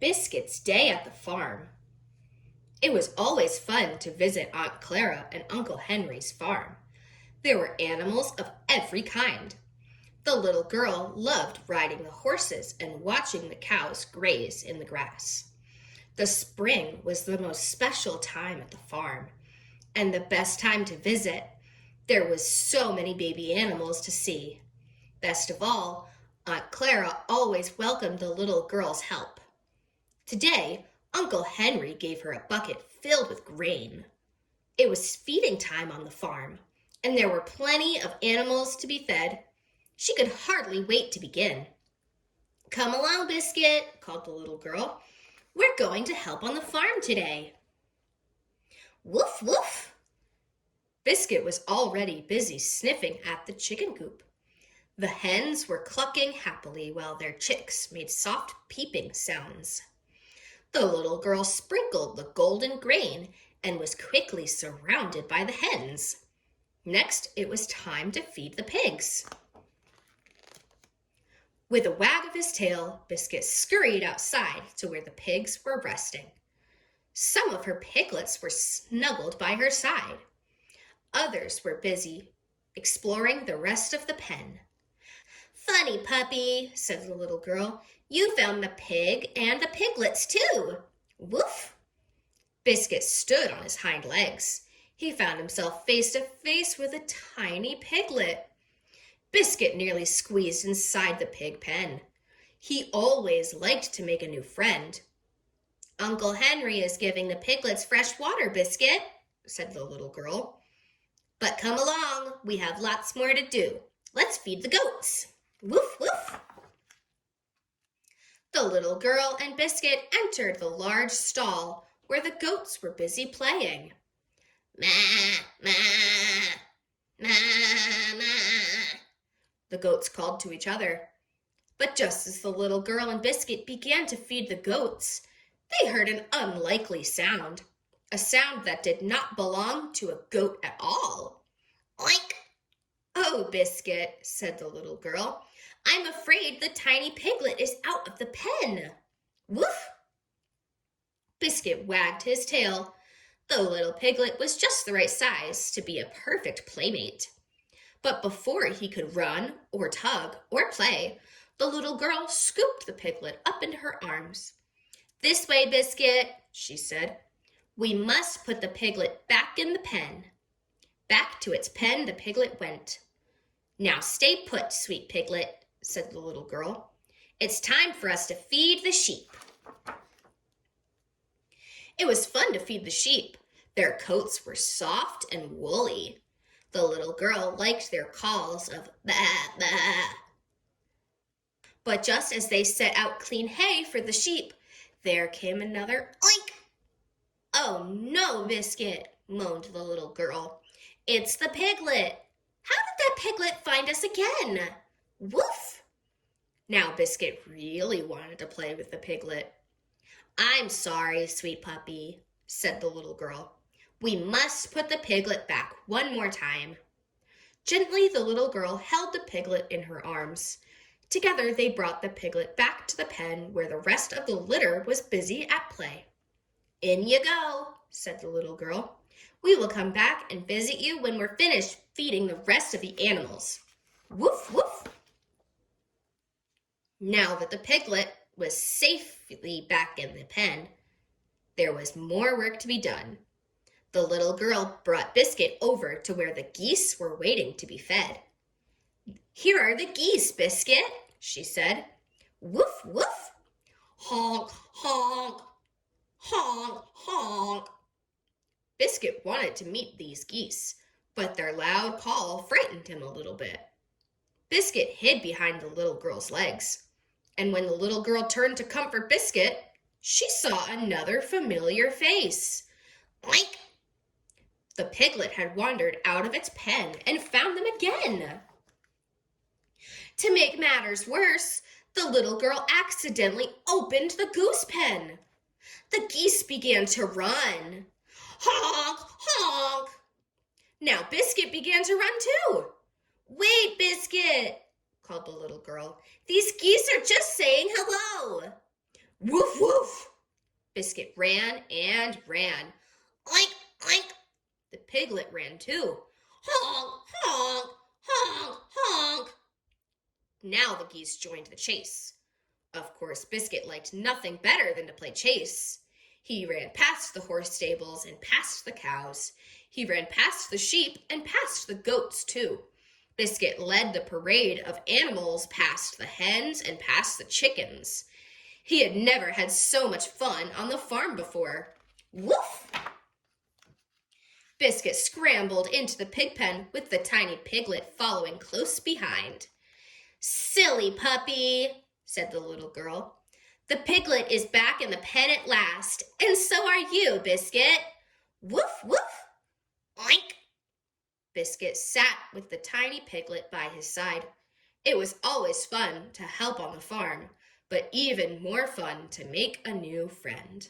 Biscuits' day at the farm. It was always fun to visit Aunt Clara and Uncle Henry's farm. There were animals of every kind. The little girl loved riding the horses and watching the cows graze in the grass. The spring was the most special time at the farm, and the best time to visit. There was so many baby animals to see. Best of all, Aunt Clara always welcomed the little girl's help. Today, Uncle Henry gave her a bucket filled with grain. It was feeding time on the farm, and there were plenty of animals to be fed. She could hardly wait to begin. "Come along, Biscuit," called the little girl. "We're going to help on the farm today." "Woof, woof." Biscuit was already busy sniffing at the chicken coop. The hens were clucking happily while their chicks made soft peeping sounds. The little girl sprinkled the golden grain and was quickly surrounded by the hens. Next, it was time to feed the pigs. With a wag of his tail, Biscuit scurried outside to where the pigs were resting. Some of her piglets were snuggled by her side. Others were busy exploring the rest of the pen. "Funny puppy," said the little girl. "You found the pig and the piglets too." Woof! Biscuit stood on his hind legs. He found himself face to face with a tiny piglet. Biscuit nearly squeezed inside the pig pen. He always liked to make a new friend. "Uncle Henry is giving the piglets fresh water, Biscuit," said the little girl. "But come along, we have lots more to do. Let's feed the goats." Woof, woof. The little girl and Biscuit entered the large stall where the goats were busy playing. "Ma, ma, ma, ma," the goats called to each other. But just as the little girl and Biscuit began to feed the goats, they heard an unlikely sound, a sound that did not belong to a goat at all. "Oink!" "Oh, Biscuit," said the little girl, "I'm afraid the tiny piglet is out of the pen." Woof! Biscuit wagged his tail. The little piglet was just the right size to be a perfect playmate. But before he could run or tug or play, the little girl scooped the piglet up into her arms. "This way, Biscuit," she said. "We must put the piglet back in the pen." Back to its pen the piglet went. "Now stay put, sweet piglet," said the little girl. "It's time for us to feed the sheep." It was fun to feed the sheep. Their coats were soft and woolly. The little girl liked their calls of "bah, bah." But just as they set out clean hay for the sheep, there came another oink. "Oh no, Biscuit," moaned the little girl. "It's the piglet. How did that piglet find us again?" Woof! Now Biscuit really wanted to play with the piglet. "I'm sorry, sweet puppy," said the little girl. "We must put the piglet back one more time." Gently, the little girl held the piglet in her arms. Together, they brought the piglet back to the pen where the rest of the litter was busy at play. "In you go," said the little girl. "We will come back and visit you when we're finished feeding the rest of the animals." Woof, woof. Now that the piglet was safely back in the pen, there was more work to be done. The little girl brought Biscuit over to where the geese were waiting to be fed. "Here are the geese, Biscuit," she said. Woof, woof. Honk, honk, honk, honk. Biscuit wanted to meet these geese, but their loud call frightened him a little bit. Biscuit hid behind the little girl's legs, and when the little girl turned to comfort Biscuit, she saw another familiar face. Oink! The piglet had wandered out of its pen and found them again. To make matters worse, the little girl accidentally opened the goose pen. The geese began to run. Honk, honk. Now Biscuit began to run too. "Wait, Biscuit," called the little girl. "These geese are just saying hello." Woof, woof! Biscuit ran and ran. Oink, oink! The piglet ran too. Honk, honk, honk, honk! Now the geese joined the chase. Of course, Biscuit liked nothing better than to play chase. He ran past the horse stables and past the cows. He ran past the sheep and past the goats, too. Biscuit led the parade of animals past the hens and past the chickens. He had never had so much fun on the farm before. Woof! Biscuit scrambled into the pig pen with the tiny piglet following close behind. Silly puppy, said the little girl. The piglet is back in the pen at last, and so are you, Biscuit. Woof, woof. Oink. Biscuit sat with the tiny piglet by his side. It was always fun to help on the farm, but even more fun to make a new friend.